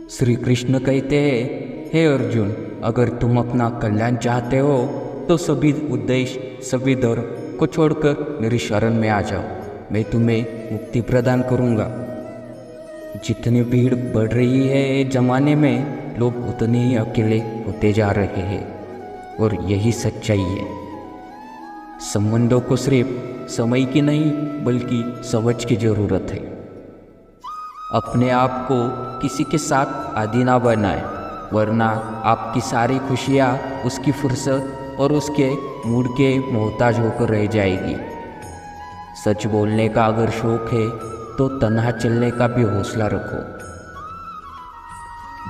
श्री कृष्ण कहते हैं, हे अर्जुन, अगर तुम अपना कल्याण चाहते हो तो सभी उद्देश्य, सभी धर्म को छोड़कर मेरी शरण में आ जाओ। मैं तुम्हें मुक्ति प्रदान करूँगा। जितनी भीड़ बढ़ रही है जमाने में, लोग उतने ही अकेले होते जा रहे हैं और यही सच्चाई है। संबंधों को सिर्फ समय की नहीं बल्कि समझ की ज़रूरत है। अपने आप को किसी के साथ आदी ना बनाए, वरना आपकी सारी खुशियाँ उसकी फुर्सत और उसके मूड के मोहताज होकर रह जाएगी। सच बोलने का अगर शौक है तो तन्हा चलने का भी हौसला रखो।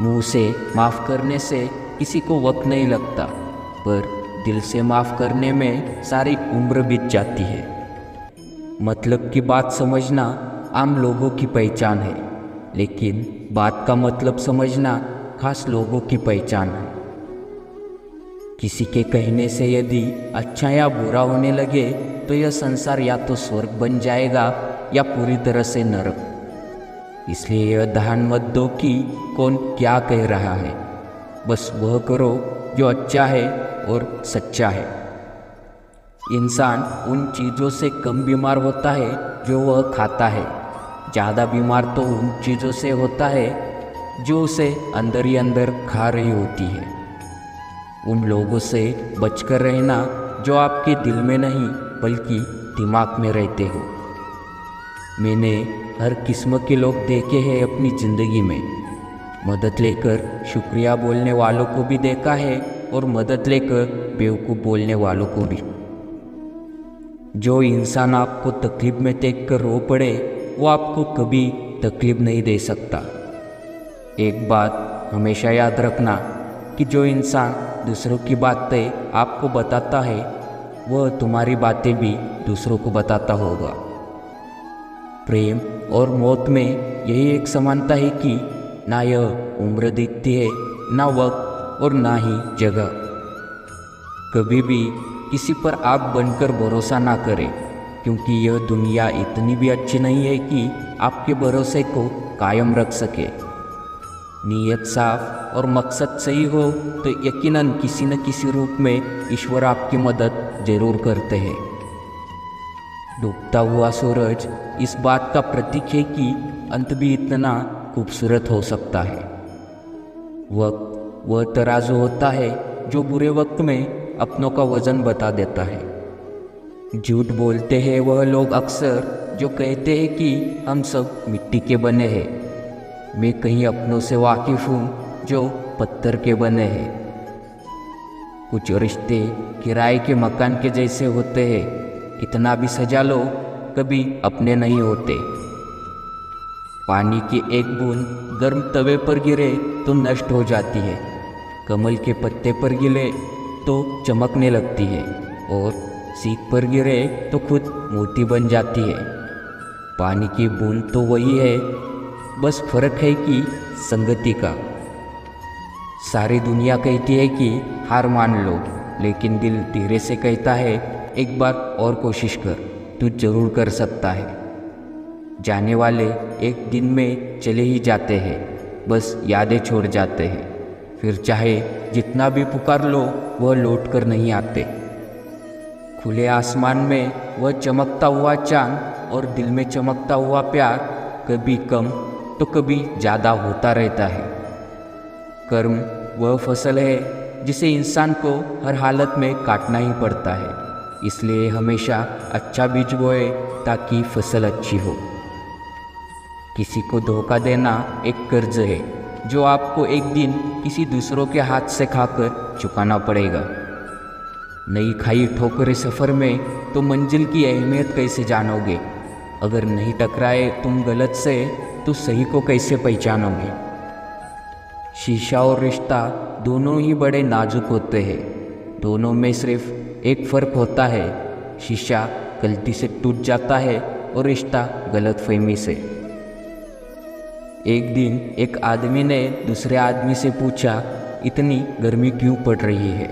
मुंह से माफ़ करने से किसी को वक्त नहीं लगता, पर दिल से माफ़ करने में सारी उम्र बीत जाती है। मतलब की बात समझना आम लोगों की पहचान है, लेकिन बात का मतलब समझना खास लोगों की पहचान है। किसी के कहने से यदि अच्छा या बुरा होने लगे तो यह संसार या तो स्वर्ग बन जाएगा या पूरी तरह से नरक। इसलिए यह ध्यान मत दो कि कौन क्या कह रहा है, बस वह करो जो अच्छा है और सच्चा है। इंसान उन चीज़ों से कम बीमार होता है जो वह खाता है। ज़्यादा बीमार तो उन चीज़ों से होता है जो उसे अंदर ही अंदर खा रही होती है। उन लोगों से बचकर रहना जो आपके दिल में नहीं बल्कि दिमाग में रहते हो। मैंने हर किस्म के लोग देखे हैं अपनी ज़िंदगी में। मदद लेकर शुक्रिया बोलने वालों को भी देखा है और मदद लेकर बेवकूफ़ बोलने वालों को भी। जो इंसान आपको तकलीफ में देख कर रो पड़े वो आपको कभी तकलीफ नहीं दे सकता। एक बात हमेशा याद रखना कि जो इंसान दूसरों की बातें आपको बताता है वह तुम्हारी बातें भी दूसरों को बताता होगा। प्रेम और मौत में यही एक समानता है कि ना यह उम्र दिखती है, ना वक्त और ना ही जगह। कभी भी किसी पर आप बनकर भरोसा ना करें, क्योंकि यह दुनिया इतनी भी अच्छी नहीं है कि आपके भरोसे को कायम रख सके। नीयत साफ और मकसद सही हो तो यकीनन किसी न किसी रूप में ईश्वर आपकी मदद जरूर करते हैं। डूबता हुआ सूरज इस बात का प्रतीक है कि अंत भी इतना खूबसूरत हो सकता है। वक्त वह तराजू होता है जो बुरे वक्त में अपनों का वजन बता देता है। झूठ बोलते हैं वह लोग अक्सर जो कहते हैं कि हम सब मिट्टी के बने हैं। मैं कहीं अपनों से वाकिफ़ हूँ जो पत्थर के बने हैं। कुछ रिश्ते किराए के मकान के जैसे होते हैं, कितना भी सजा लो कभी अपने नहीं होते। पानी की एक बूंद गर्म तवे पर गिरे तो नष्ट हो जाती है, कमल के पत्ते पर गिरे तो चमकने लगती है और सीख पर गिरे तो खुद मोती बन जाती है। पानी की बूंद तो वही है, बस फर्क है कि संगति का। सारी दुनिया कहती है कि हार मान लो, लेकिन दिल धीरे से कहता है एक बार और कोशिश कर, तू जरूर कर सकता है। जाने वाले एक दिन में चले ही जाते हैं, बस यादें छोड़ जाते हैं। फिर चाहे जितना भी पुकार लो वह लौट कर नहीं आते। खुले आसमान में वह चमकता हुआ चांद और दिल में चमकता हुआ प्यार कभी कम तो कभी ज़्यादा होता रहता है। कर्म वह फसल है जिसे इंसान को हर हालत में काटना ही पड़ता है। इसलिए हमेशा अच्छा बीज बोए ताकि फसल अच्छी हो। किसी को धोखा देना एक कर्ज है जो आपको एक दिन किसी दूसरों के हाथ से खाकर चुकाना पड़ेगा। नई खाई ठोकरे सफ़र में तो मंजिल की अहमियत कैसे जानोगे? अगर नहीं टकराए तुम गलत से तो सही को कैसे पहचानोगे? शीशा और रिश्ता दोनों ही बड़े नाजुक होते हैं। दोनों में सिर्फ एक फ़र्क होता है, शीशा गलती से टूट जाता है और रिश्ता गलतफहमी से। एक दिन एक आदमी ने दूसरे आदमी से पूछा, इतनी गर्मी क्यों पड़ रही है?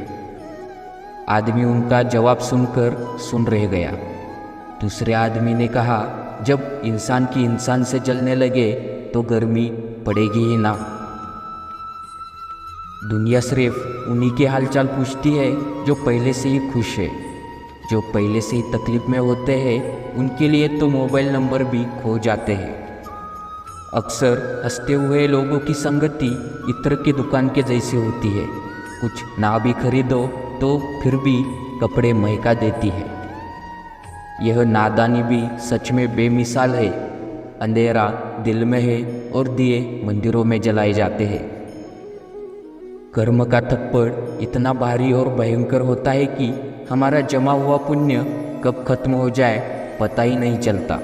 आदमी उनका जवाब सुनकर सुन रह गया। दूसरे आदमी ने कहा, जब इंसान की इंसान से जलने लगे तो गर्मी पड़ेगी ही ना। दुनिया सिर्फ उन्हीं के हालचाल पूछती है जो पहले से ही खुश है। जो पहले से ही तकलीफ में होते हैं उनके लिए तो मोबाइल नंबर भी खो जाते हैं। अक्सर हंसते हुए लोगों की संगति इत्र की दुकान के जैसी होती है। कुछ ना भी खरीदो तो फिर भी कपड़े महका देती है। यह नादानी भी सच में बेमिसाल है। अंधेरा दिल में है और दिए मंदिरों में जलाए जाते हैं। कर्म का थप्पड़ इतना भारी और भयंकर होता है कि हमारा जमा हुआ पुण्य कब खत्म हो जाए पता ही नहीं चलता।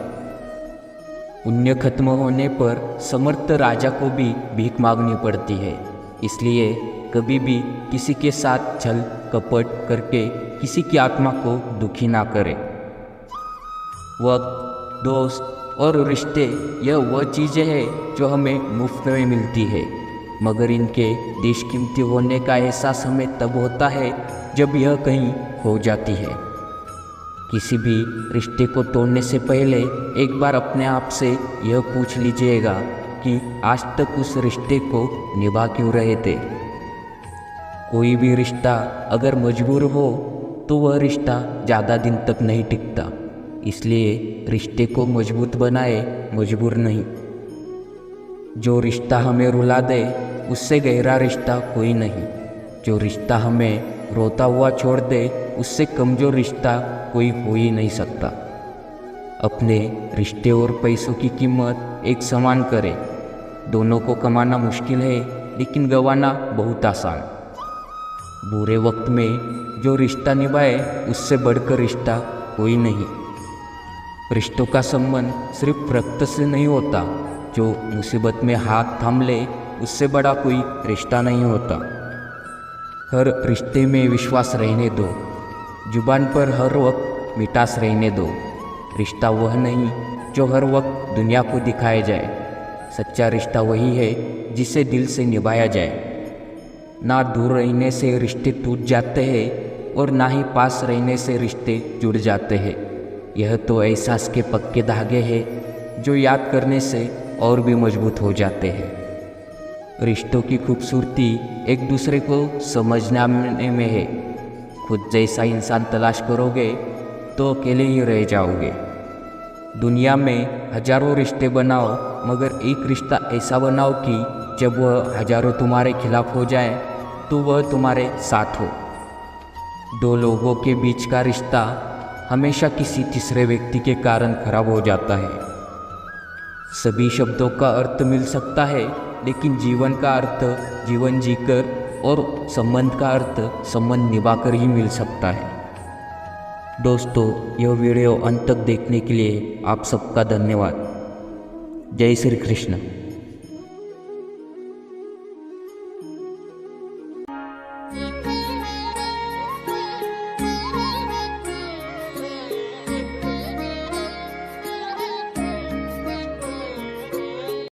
पुण्य खत्म होने पर समर्थ राजा को भी भीख मांगनी पड़ती है। इसलिए कभी भी किसी के साथ छल कपट करके किसी की आत्मा को दुखी ना करें। वक्त, दोस्त और रिश्ते यह वह चीज़ें हैं जो हमें मुफ्त में मिलती है, मगर इनके बेशकीमती होने का एहसास हमें तब होता है जब यह कहीं खो जाती है। किसी भी रिश्ते को तोड़ने से पहले एक बार अपने आप से यह पूछ लीजिएगा कि आज तक उस रिश्ते को निभा क्यों रहे थे। कोई भी रिश्ता अगर मजबूर हो तो वह रिश्ता ज़्यादा दिन तक नहीं टिकता। इसलिए रिश्ते को मजबूत बनाए, मजबूर नहीं। जो रिश्ता हमें रुला दे उससे गहरा रिश्ता कोई नहीं। जो रिश्ता हमें रोता हुआ छोड़ दे उससे कमज़ोर रिश्ता कोई हो ही नहीं सकता। अपने रिश्ते और पैसों की कीमत एक समान करें। दोनों को कमाना मुश्किल है लेकिन गंवाना बहुत आसान। बुरे वक्त में जो रिश्ता निभाए उससे बढ़कर रिश्ता कोई नहीं। रिश्तों का संबंध सिर्फ रक्त से नहीं होता। जो मुसीबत में हाथ थाम ले उससे बड़ा कोई रिश्ता नहीं होता। हर रिश्ते में विश्वास रहने दो। जुबान पर हर वक्त मिठास रहने दो। रिश्ता वह नहीं जो हर वक्त दुनिया को दिखाया जाए। सच्चा रिश्ता वही है जिसे दिल से निभाया जाए। ना दूर रहने से रिश्ते टूट जाते हैं और ना ही पास रहने से रिश्ते जुड़ जाते हैं। यह तो एहसास के पक्के धागे हैं जो याद करने से और भी मजबूत हो जाते हैं। रिश्तों की खूबसूरती एक दूसरे को समझने में है। खुद जैसा इंसान तलाश करोगे तो अकेले ही रह जाओगे। दुनिया में हजारों रिश्ते बनाओ, मगर एक रिश्ता ऐसा बनाओ कि जब वह हजारों तुम्हारे खिलाफ हो जाए तो वह तुम्हारे साथ हो। दो लोगों के बीच का रिश्ता हमेशा किसी तीसरे व्यक्ति के कारण खराब हो जाता है। सभी शब्दों का अर्थ मिल सकता है लेकिन जीवन का अर्थ जीवन जीकर और संबंध का अर्थ संबंध निभाकर ही मिल सकता है। दोस्तों, यह वीडियो अंत तक देखने के लिए आप सबका धन्यवाद। जय श्री कृष्ण।